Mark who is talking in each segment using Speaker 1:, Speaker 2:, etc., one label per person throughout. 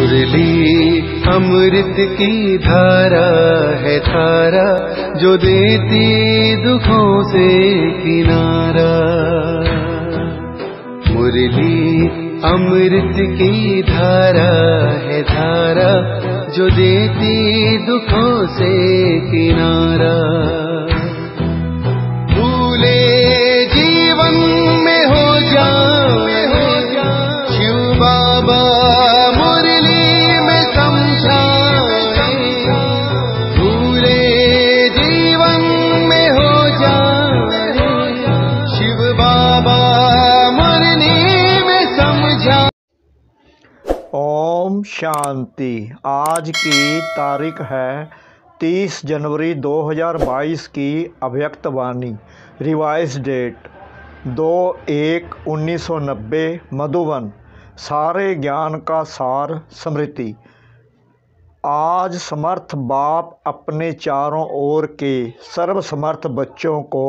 Speaker 1: मुरली अमृत की धारा है धारा, जो देती दुखों से किनारा। मुरली अमृत की धारा है धारा, जो देती दुखों से किनारा। भूले जीवन में हो जाए शिव बाबा मुरली में समझाए। भूले जीवन में हो जाए शिव बाबा मुरली में समझाए।
Speaker 2: ओम शांति। आज की तारीख है 30 जनवरी 2022 की अव्यक्त वाणी। Revise date 2/1/1990 Madhuban. सारे ज्ञान का सार स्मृति। आज समर्थ बाप अपने चारों ओर के सर्वसमर्थ बच्चों को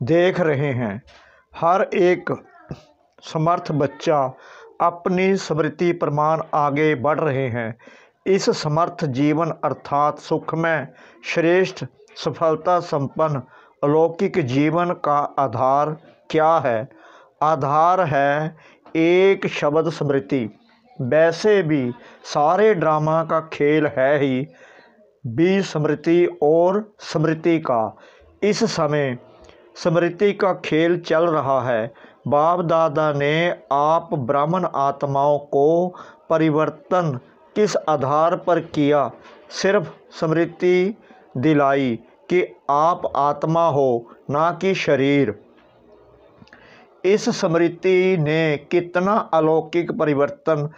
Speaker 2: देख रहे हैं। हर एक समर्थ बच्चा अपनी स्मृति प्रमाण आगे बढ़ रहे हैं। इस समर्थ जीवन अर्थात सुखमय, श्रेष्ठ, सफलता संपन्न अलौकिक जीवन का आधार क्या है? आधार है एक शब्द स्मृति। वैसे भी सारे ड्रामा का खेल है ही भी स्मृति और स्मृति का। इस समय स्मृति का खेल चल रहा है। बाप दादा ने आप ब्राह्मण आत्माओं को परिवर्तन किस आधार पर किया? सिर्फ स्मृति दिलाई कि आप आत्मा हो, ना कि शरीर। इस स्मृति ने कितना अलौकिक परिवर्तन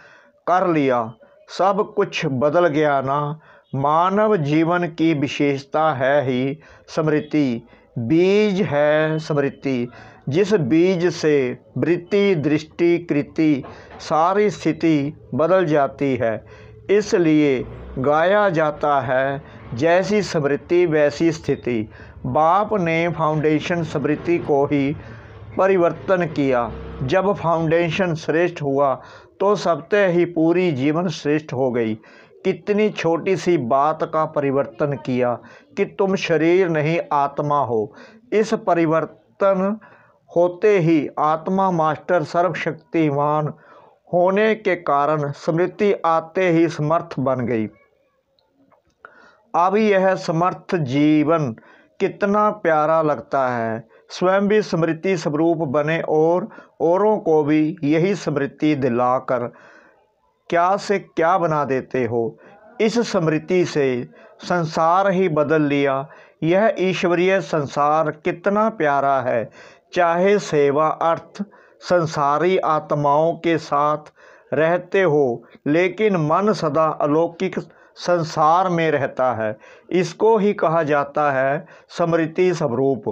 Speaker 2: कर लिया। सब कुछ बदल गया ना। मानव जीवन की विशेषता है ही स्मृति। बीज है स्मृति, जिस बीज से वृत्ति, दृष्टि, कृति, सारी स्थिति बदल जाती है। इसलिए गाया जाता है, जैसी स्मृति वैसी स्थिति। बाप ने फाउंडेशन स्मृति को ही परिवर्तन किया। जब फाउंडेशन श्रेष्ठ हुआ तो सबसे ही पूरी जीवन श्रेष्ठ हो गई। कितनी छोटी सी बात का परिवर्तन किया कि तुम शरीर नहीं आत्मा हो। इस परिवर्तन होते ही आत्मा मास्टर सर्वशक्तिमान होने के कारण स्मृति आते ही समर्थ बन गई। अब यह समर्थ जीवन कितना प्यारा लगता है। स्वयं भी स्मृति स्वरूप बने और औरों को भी यही स्मृति दिलाकर क्या से क्या बना देते हो। इस स्मृति से संसार ही बदल लिया। यह ईश्वरीय संसार कितना प्यारा है। चाहे सेवा अर्थ संसारी आत्माओं के साथ रहते हो, लेकिन मन सदा अलौकिक संसार में रहता है। इसको ही कहा जाता है स्मृति स्वरूप।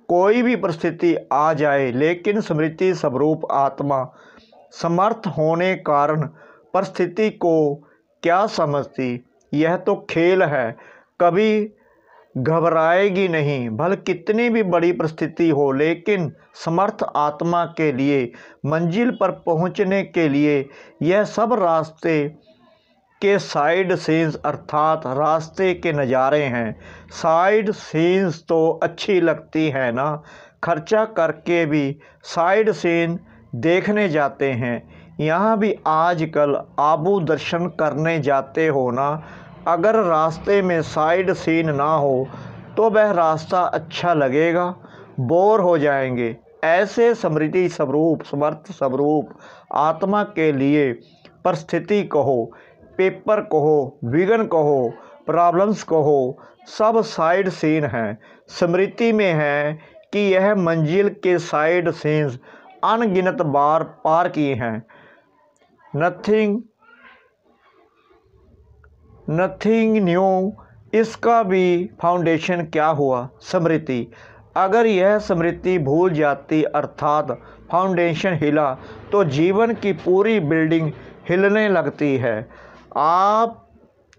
Speaker 2: कोई भी परिस्थिति आ जाए, लेकिन स्मृति स्वरूप आत्मा समर्थ होने कारण परिस्थिति को क्या समझती? यह तो खेल है, कभी घबराएगी नहीं। भले कितनी भी बड़ी परिस्थिति हो, लेकिन समर्थ आत्मा के लिए मंजिल पर पहुंचने के लिए यह सब रास्ते के साइड सीन्स अर्थात रास्ते के नज़ारे हैं। साइड सीन्स तो अच्छी लगती है ना। खर्चा करके भी साइड सीन देखने जाते हैं। यहाँ भी आजकल आबू दर्शन करने जाते हो ना। अगर रास्ते में साइड सीन ना हो तो वह रास्ता अच्छा लगेगा? बोर हो जाएंगे। ऐसे स्मृति स्वरूप, समर्थ स्वरूप आत्मा के लिए परिस्थिति कहो, पेपर कहो, विघ्न कहो, प्रॉब्लम्स कहो, सब साइड सीन हैं। स्मृति में है कि यह मंजिल के साइड सीन्स अनगिनत बार पार किए हैं। Nothing new. इसका भी फाउंडेशन क्या हुआ? स्मृति। अगर यह स्मृति भूल जाती अर्थात फाउंडेशन हिला तो जीवन की पूरी बिल्डिंग हिलने लगती है। आप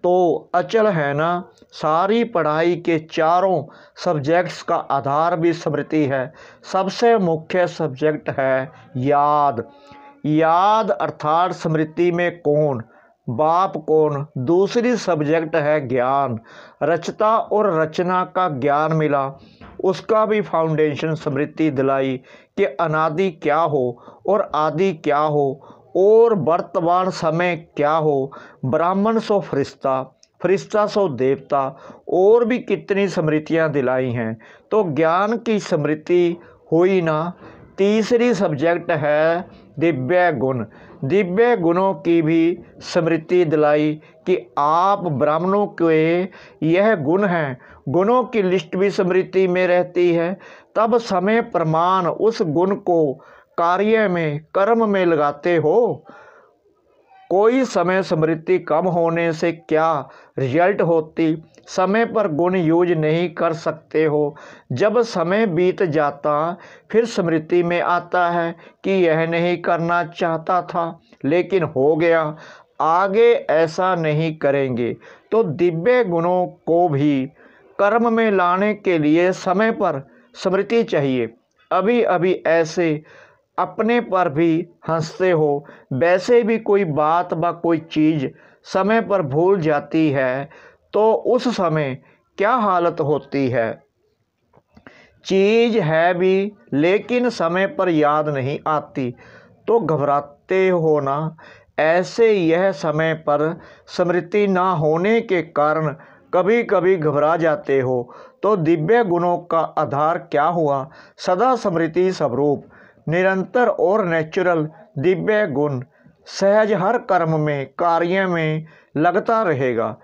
Speaker 2: तो अचल है ना। सारी पढ़ाई के चारों सब्जेक्ट्स का आधार भी स्मृति है। सबसे मुख्य सब्जेक्ट है याद। याद अर्थात स्मृति में कौन? बाप कौन, दूसरी सब्जेक्ट है ज्ञान। रचता और रचना का ज्ञान मिला, उसका भी फाउंडेशन स्मृति दिलाई कि अनादि क्या हो और आदि क्या हो और वर्तमान समय क्या हो। ब्राह्मण सो फरिश्ता, फरिश्ता सो देवता, और भी कितनी स्मृतियाँ दिलाई हैं। तो ज्ञान की स्मृति हुई ना। तीसरी सब्जेक्ट है दिव्य गुण। दिव्य गुणों की भी स्मृति दिलाई कि आप ब्राह्मणों के यह गुण हैं। गुणों की लिस्ट भी स्मृति में रहती है। तब समय प्रमाण उस गुण को कार्य में, कर्म में लगाते हो। कोई समय स्मृति कम होने से क्या रिजल्ट होती, समय पर गुण यूज नहीं कर सकते हो। जब समय बीत जाता फिर स्मृति में आता है कि यह नहीं करना चाहता था लेकिन हो गया, आगे ऐसा नहीं करेंगे। तो दिव्य गुणों को भी कर्म में लाने के लिए समय पर स्मृति चाहिए। अभी अभी ऐसे अपने पर भी हंसते हो, वैसे भी कोई बात व कोई चीज़ समय पर भूल जाती है तो उस समय क्या हालत होती है। चीज़ है भी लेकिन समय पर याद नहीं आती तो घबराते हो ना। ऐसे यह समय पर स्मृति ना होने के कारण कभी कभी घबरा जाते हो। तो दिव्य गुणों का आधार क्या हुआ, सदा स्मृति स्वरूप, निरंतर और नेचुरल दिव्य गुण सहज हर कर्म में, कार्य में लगता रहेगा।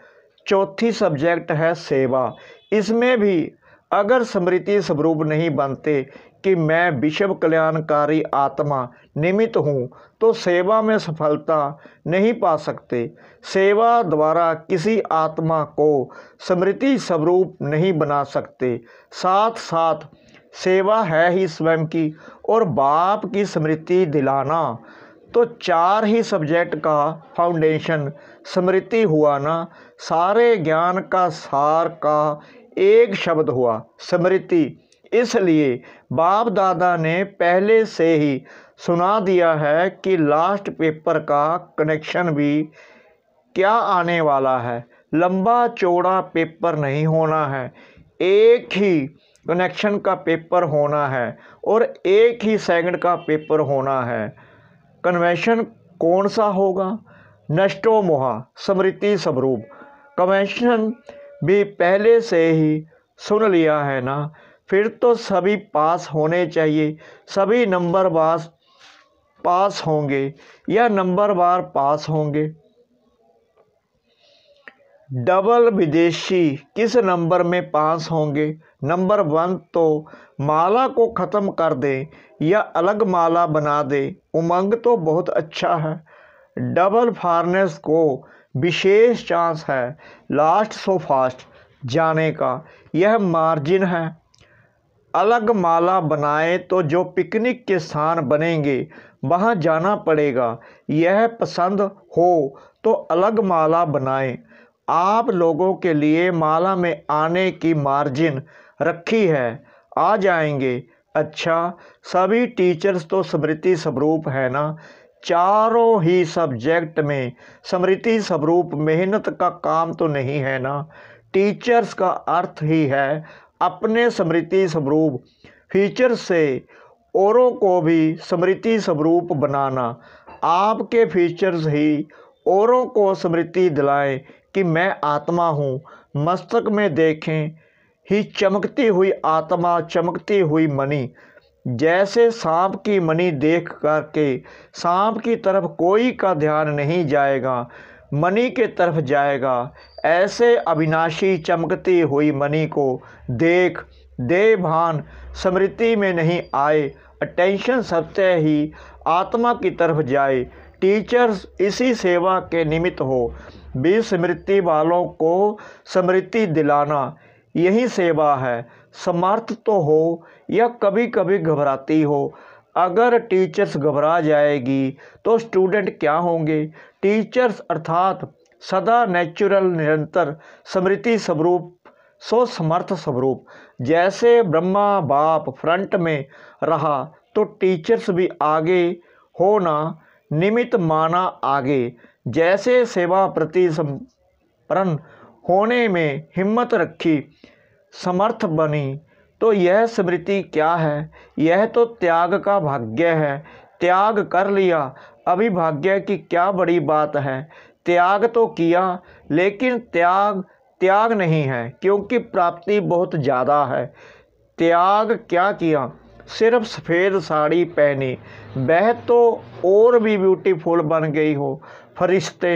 Speaker 2: चौथी सब्जेक्ट है सेवा। इसमें भी अगर स्मृति स्वरूप नहीं बनते कि मैं विश्व कल्याणकारी आत्मा निमित्त हूँ तो सेवा में सफलता नहीं पा सकते। सेवा द्वारा किसी आत्मा को स्मृति स्वरूप नहीं बना सकते। साथ साथ सेवा है ही स्वयं की और बाप की स्मृति दिलाना। तो चार ही सब्जेक्ट का फाउंडेशन स्मृति हुआ ना। सारे ज्ञान का सार का एक शब्द हुआ स्मृति। इसलिए बाप दादा ने पहले से ही सुना दिया है कि लास्ट पेपर का कनेक्शन भी क्या आने वाला है। लंबा चौड़ा पेपर नहीं होना है, एक ही कनेक्शन का पेपर होना है और एक ही सेकंड का पेपर होना है। कन्वेंशन कौन सा होगा, नष्टो मोहा स्मृति स्वरूप। कन्वेंशन भी पहले से ही सुन लिया है ना। फिर तो सभी पास होने चाहिए। सभी नंबर पास होंगे या नंबर बार पास होंगे। डबल विदेशी किस नंबर में पास होंगे। नंबर 1 तो माला को ख़त्म कर दे या अलग माला बना दे, उमंग तो बहुत अच्छा है। डबल फार्नेस को विशेष चांस है लास्ट सो फास्ट जाने का, यह मार्जिन है। अलग माला बनाए तो जो पिकनिक के स्थान बनेंगे वहाँ जाना पड़ेगा। यह पसंद हो तो अलग माला बनाएं। आप लोगों के लिए माला में आने की मार्जिन रखी है, आ जाएंगे। अच्छा, सभी टीचर्स तो स्मृति स्वरूप है ना। चारों ही सब्जेक्ट में स्मृति स्वरूप मेहनत का काम तो नहीं है ना। टीचर्स का अर्थ ही है अपने स्मृति स्वरूप फीचर से औरों को भी स्मृति स्वरूप बनाना। आपके फीचर्स ही औरों को स्मृति दिलाएं कि मैं आत्मा हूँ। मस्तक में देखें ही चमकती हुई आत्मा, चमकती हुई मणि। जैसे सांप की मणि देख करके सांप की तरफ कोई का ध्यान नहीं जाएगा, मणि के तरफ जाएगा। ऐसे अविनाशी चमकती हुई मणि को देख दे भान स्मृति में नहीं आए, अटेंशन सत्य ही आत्मा की तरफ जाए। टीचर्स इसी सेवा के निमित्त हो, भी स्मृति वालों को स्मृति दिलाना, यही सेवा है। समर्थ तो हो या कभी कभी घबराती हो। अगर टीचर्स घबरा जाएगी तो स्टूडेंट क्या होंगे। टीचर्स अर्थात सदा नेचुरल निरंतर स्मृति स्वरूप, सो समर्थ स्वरूप। जैसे ब्रह्मा बाप फ्रंट में रहा तो टीचर्स भी आगे हो ना, निमित्त माना आगे। जैसे सेवा प्रति समर्पण होने में हिम्मत रखी, समर्थ बनी, तो यह स्मृति क्या है? यह तो त्याग का भाग्य है। त्याग कर लिया, अभी भाग्य की क्या बड़ी बात है। त्याग तो किया, लेकिन त्याग नहीं है, क्योंकि प्राप्ति बहुत ज़्यादा है। त्याग क्या किया? सिर्फ सफ़ेद साड़ी पहनी, वह तो और भी ब्यूटीफुल बन गई हो, फरिश्ते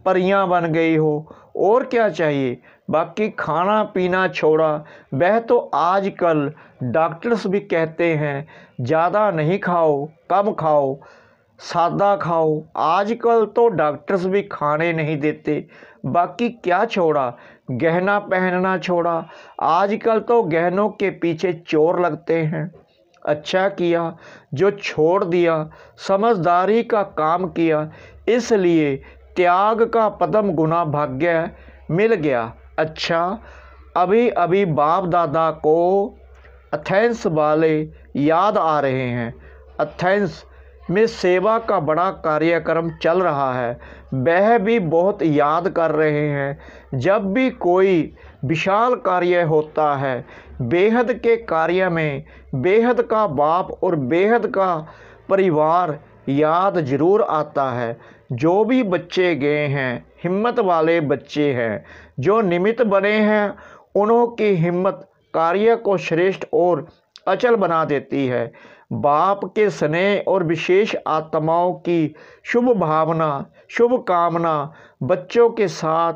Speaker 2: परियां बन गई हो, और क्या चाहिए। बाकी खाना पीना छोड़ा, वह तो आजकल डॉक्टर्स भी कहते हैं ज़्यादा नहीं खाओ, कम खाओ, सादा खाओ। आजकल तो डॉक्टर्स भी खाने नहीं देते। बाकी क्या छोड़ा? गहना पहनना छोड़ा। आजकल तो गहनों के पीछे चोर लगते हैं। अच्छा किया जो छोड़ दिया, समझदारी का काम किया, इसलिए त्याग का पदम गुना भाग्य मिल गया। अच्छा, अभी अभी बाप दादा को एथेंस वाले याद आ रहे हैं। एथेंस में सेवा का बड़ा कार्यक्रम चल रहा है, वह भी बहुत याद कर रहे हैं। जब भी कोई विशाल कार्य होता है, बेहद के कार्य में बेहद का बाप और बेहद का परिवार याद ज़रूर आता है। जो भी बच्चे गए हैं, हिम्मत वाले बच्चे हैं, जो निमित्त बने हैं, उन्हों की हिम्मत कार्य को श्रेष्ठ और अचल बना देती है। बाप के स्नेह और विशेष आत्माओं की शुभ भावना, शुभ कामना बच्चों के साथ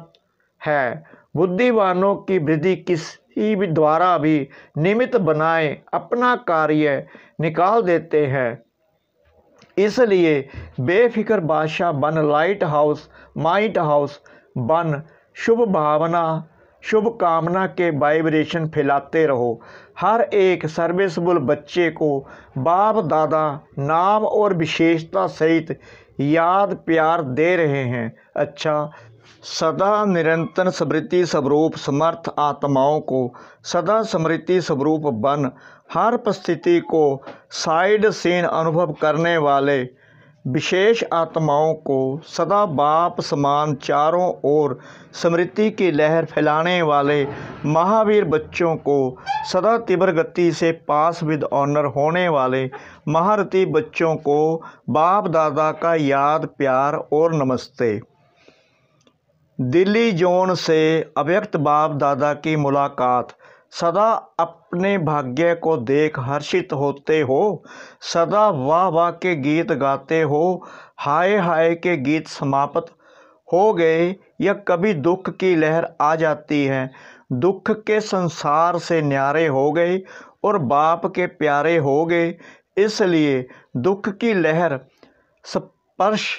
Speaker 2: है। बुद्धिमानों की वृद्धि किसी भी द्वारा भी निमित्त बनाए अपना कार्य निकाल देते हैं। इसलिए बेफिक्र बादशाह बन, लाइट हाउस माइट हाउस बन, शुभ भावना शुभ कामना के वाइब्रेशन फैलाते रहो। हर एक सर्विसबल बच्चे को बाप दादा नाम और विशेषता सहित याद प्यार दे रहे हैं। अच्छा, सदा निरंतर स्मृति स्वरूप समर्थ आत्माओं को सदा स्मृति स्वरूप बन, हर परिस्थिति को साइड सीन अनुभव करने वाले विशेष आत्माओं को सदा बाप समान चारों ओर स्मृति की लहर फैलाने वाले महावीर बच्चों को सदा तीव्र गति से पास विद ऑनर होने वाले महारथी बच्चों को बाप दादा का याद प्यार और नमस्ते। दिल्ली जोन से अव्यक्त बाप दादा की मुलाकात। सदा अपने भाग्य को देख हर्षित होते हो, सदा वाह वाह के गीत गाते हो। हाय हाय के गीत समाप्त हो गए या कभी दुख की लहर आ जाती है। दुख के संसार से न्यारे हो गए और बाप के प्यारे हो गए, इसलिए दुख की लहर स्पर्श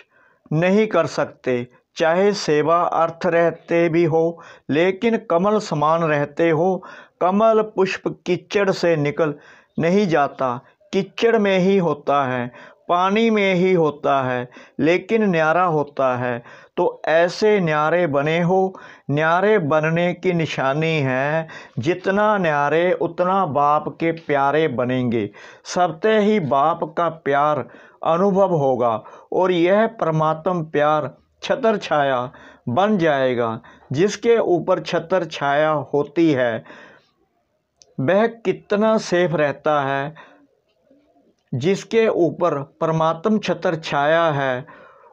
Speaker 2: नहीं कर सकते। चाहे सेवा अर्थ रहते भी हो, लेकिन कमल समान रहते हो। कमल पुष्प कीचड़ से निकल नहीं जाता, कीचड़ में ही होता है, पानी में ही होता है, लेकिन न्यारा होता है। तो ऐसे न्यारे बने हो। न्यारे बनने की निशानी है, जितना न्यारे उतना बाप के प्यारे बनेंगे। सबसे ही बाप का प्यार अनुभव होगा और यह परमात्म प्यार छतर छाया बन जाएगा। जिसके ऊपर छतर छाया होती है वह कितना सेफ रहता है। जिसके ऊपर परमात्म छतर छाया है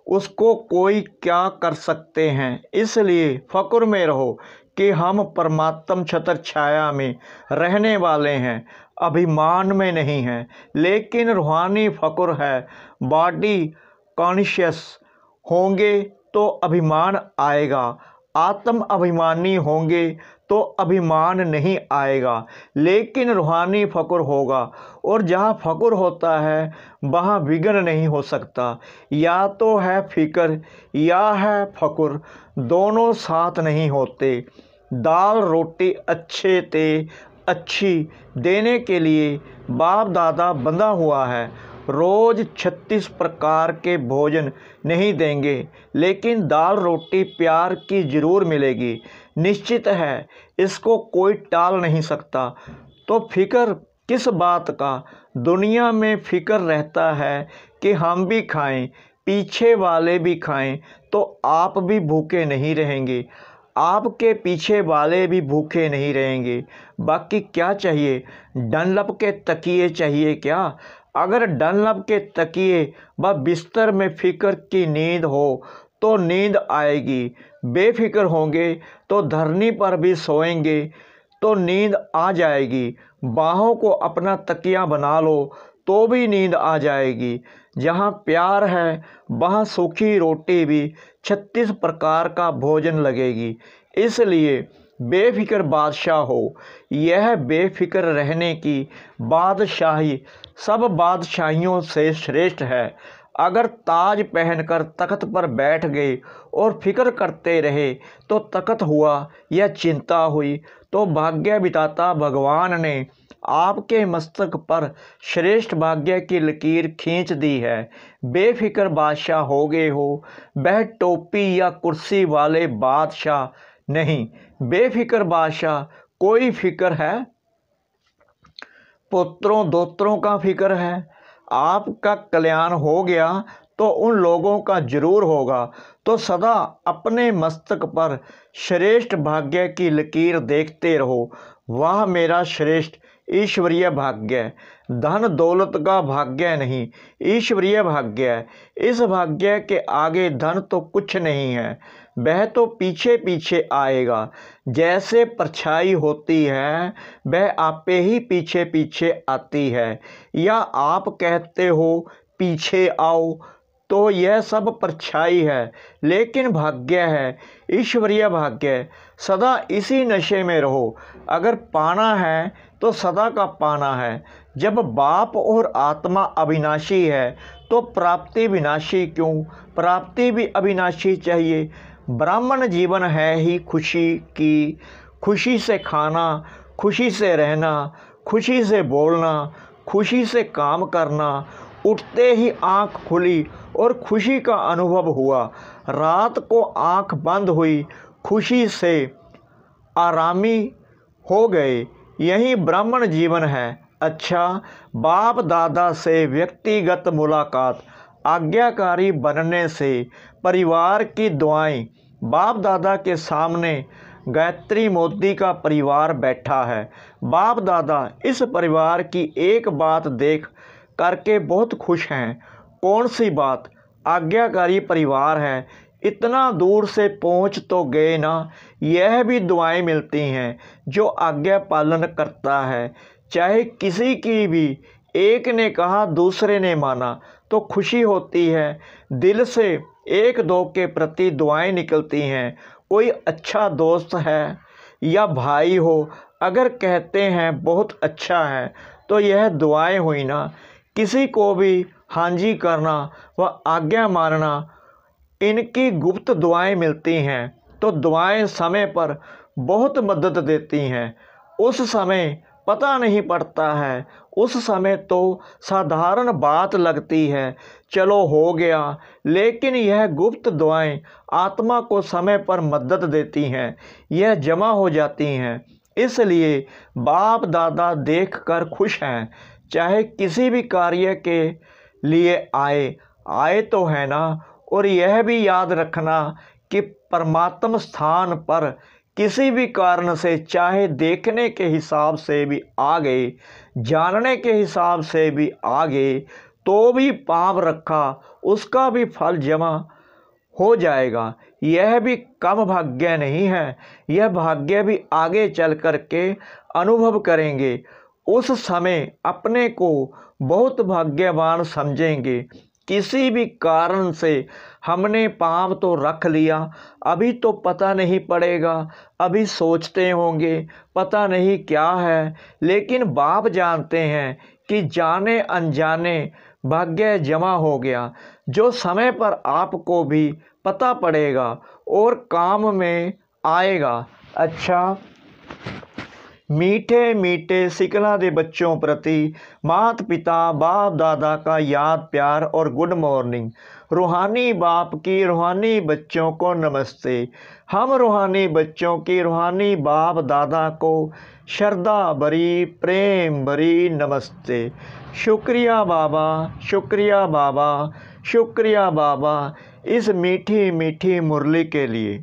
Speaker 2: उसको कोई क्या कर सकते हैं। इसलिए फ़क्र में रहो कि हम परमात्म छतर छाया में रहने वाले हैं, अभिमान में नहीं हैं। लेकिन रूहानी फ़क्र है। बॉडी कॉन्शियस होंगे तो अभिमान आएगा, आत्म अभिमानी होंगे तो अभिमान नहीं आएगा। लेकिन रूहानी फ़क्र होगा, और जहाँ फ़क्र होता है वहाँ विघ्न नहीं हो सकता। या तो है फ़िक्र या है फ़क्र, दोनों साथ नहीं होते। दाल रोटी अच्छी देने के लिए बाप दादा बंधा हुआ है। रोज़ 36 प्रकार के भोजन नहीं देंगे, लेकिन दाल रोटी प्यार की ज़रूर मिलेगी, निश्चित है, इसको कोई टाल नहीं सकता। तो फिक्र किस बात का? दुनिया में फिक्र रहता है कि हम भी खाएं, पीछे वाले भी खाएं तो आप भी भूखे नहीं रहेंगे, आपके पीछे वाले भी भूखे नहीं रहेंगे। बाकी क्या चाहिए? डनलप के तकिए चाहिए क्या? अगर डनलप के तकिए व बिस्तर में फ़िक्र की नींद हो तो नींद आएगी, बेफिक्र होंगे तो धरनी पर भी सोएंगे तो नींद आ जाएगी। बाहों को अपना तकिया बना लो तो भी नींद आ जाएगी। जहाँ प्यार है वहाँ सूखी रोटी भी 36 प्रकार का भोजन लगेगी। इसलिए बेफिक्र बादशाह हो। यह बेफिक्र रहने की बादशाही सब बादशाहियों से श्रेष्ठ है। अगर ताज पहनकर तख्त पर बैठ गए और फिक्र करते रहे तो तख्त हुआ या चिंता हुई, तो भाग्य विधाता भगवान ने आपके मस्तक पर श्रेष्ठ भाग्य की लकीर खींच दी है। बेफिक्र बादशाह हो गए हो। वह टोपी या कुर्सी वाले बादशाह नहीं, बेफिक्र बादशाह। कोई फिक्र है? पुत्रों दोत्रों का फिक्र है। आपका कल्याण हो गया तो उन लोगों का जरूर होगा। तो सदा अपने मस्तक पर श्रेष्ठ भाग्य की लकीर देखते रहो। वह मेरा श्रेष्ठ ईश्वरीय भाग्य, धन दौलत का भाग्य नहीं, ईश्वरीय भाग्य है। इस भाग्य के आगे धन तो कुछ नहीं है, वह तो पीछे पीछे आएगा। जैसे परछाई होती है वह आपे ही पीछे पीछे आती है। या आप कहते हो पीछे आओ, तो यह सब परछाई है, लेकिन भाग्य है, ईश्वरीय भाग्य। सदा इसी नशे में रहो। अगर पाना है तो सदा का पाना है। जब बाप और आत्मा अविनाशी है तो प्राप्ति विनाशी क्यों? प्राप्ति भी अविनाशी चाहिए। ब्राह्मण जीवन है ही खुशी की, खुशी से खाना, खुशी से रहना, खुशी से बोलना, खुशी से काम करना। उठते ही आँख खुली और खुशी का अनुभव हुआ। रात को आँख बंद हुई, खुशी से आरामी हो गए। यही ब्राह्मण जीवन है। अच्छा, बाप दादा से व्यक्तिगत मुलाकात, आज्ञाकारी बनने से परिवार की दुआएं। बाप दादा के सामने गायत्री मोदी का परिवार बैठा है। बाप दादा इस परिवार की एक बात देख करके बहुत खुश हैं। कौन सी बात? आज्ञाकारी परिवार है। इतना दूर से पहुँच तो गए ना। यह भी दुआएं मिलती हैं जो आज्ञा पालन करता है। चाहे किसी की भी एक ने कहा दूसरे ने माना तो खुशी होती है। दिल से एक दो के प्रति दुआएं निकलती हैं। कोई अच्छा दोस्त है या भाई हो, अगर कहते हैं बहुत अच्छा है तो यह दुआएं हुई ना। किसी को भी हांजी करना व आज्ञा मानना, इनकी गुप्त दुआएं मिलती हैं। तो दुआएं समय पर बहुत मदद देती हैं। उस समय पता नहीं पड़ता है, उस समय तो साधारण बात लगती है, चलो हो गया। लेकिन यह गुप्त दुआएं आत्मा को समय पर मदद देती हैं, यह जमा हो जाती हैं। इसलिए बाप दादा देखकर खुश हैं। चाहे किसी भी कार्य के लिए आए तो है ना। और यह भी याद रखना कि परमात्म स्थान पर किसी भी कारण से, चाहे देखने के हिसाब से भी आ गए, जानने के हिसाब से भी आ गए, तो भी पाप रखा, उसका भी फल जमा हो जाएगा। यह भी कम भाग्य नहीं है, यह भाग्य भी आगे चल कर के अनुभव करेंगे। उस समय अपने को बहुत भाग्यवान समझेंगे। किसी भी कारण से हमने पाप तो रख लिया, अभी तो पता नहीं पड़ेगा, अभी सोचते होंगे पता नहीं क्या है, लेकिन बाप जानते हैं कि जाने अनजाने भाग्य जमा हो गया, जो समय पर आपको भी पता पड़ेगा और काम में आएगा। अच्छा, मीठे मीठे सिकला दे बच्चों प्रति मात पिता बाप दादा का याद प्यार और गुड मॉर्निंग। रूहानी बाप की रूहानी बच्चों को नमस्ते। हम रूहानी बच्चों की रूहानी बाप दादा को श्रद्धा भरी प्रेम भरी नमस्ते। शुक्रिया बाबा, शुक्रिया बाबा, शुक्रिया बाबा इस मीठी मीठी मुरली के लिए।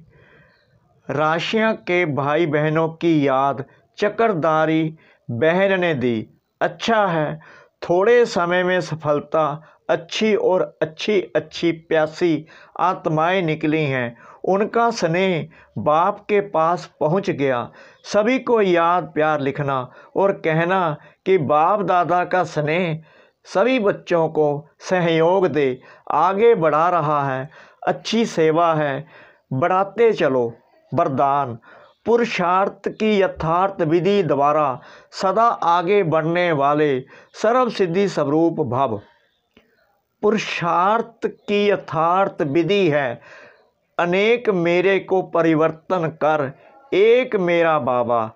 Speaker 2: राशियाँ के भाई बहनों की याद चक्रधारी बहन ने दी। अच्छा है, थोड़े समय में सफलता अच्छी और अच्छी प्यासी आत्माएं निकली हैं। उनका स्नेह बाप के पास पहुंच गया। सभी को याद प्यार लिखना और कहना कि बाप दादा का स्नेह सभी बच्चों को सहयोग दे, आगे बढ़ा रहा है। अच्छी सेवा है, बढ़ाते चलो। वरदान, पुरुषार्थ की यथार्थ विधि द्वारा सदा आगे बढ़ने वाले सर्व सिद्धि स्वरूप भव। पुरुषार्थ की यथार्थ विधि है अनेक मेरे को परिवर्तन कर एक मेरा बाबा।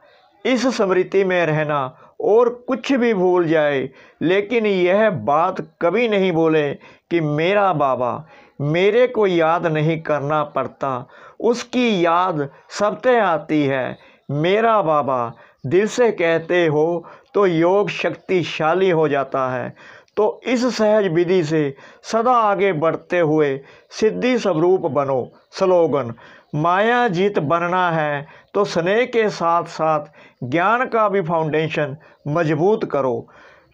Speaker 2: इस स्मृति में रहना और कुछ भी भूल जाए, लेकिन यह बात कभी नहीं बोले कि मेरा बाबा। मेरे को याद नहीं करना पड़ता, उसकी याद सबसे आती है। मेरा बाबा दिल से कहते हो तो योग शक्तिशाली हो जाता है। तो इस सहज विधि से सदा आगे बढ़ते हुए सिद्धि स्वरूप बनो। स्लोगन, माया जीत बनना है तो स्नेह के साथ साथ ज्ञान का भी फाउंडेशन मजबूत करो।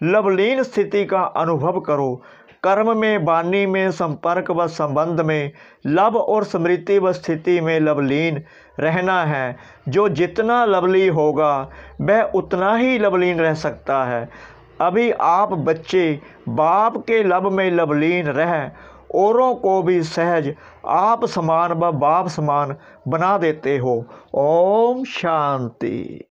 Speaker 2: लवलीन स्थिति का अनुभव करो। कर्म में, वाणी में, संपर्क व संबंध में, लव और स्मृति व स्थिति में लवलीन रहना है। जो जितना लवली होगा वह उतना ही लवलीन रह सकता है। अभी आप बच्चे बाप के लब में लवलीन रह औरों को भी सहज आप समान व बाप समान बना देते हो। ओम शांति।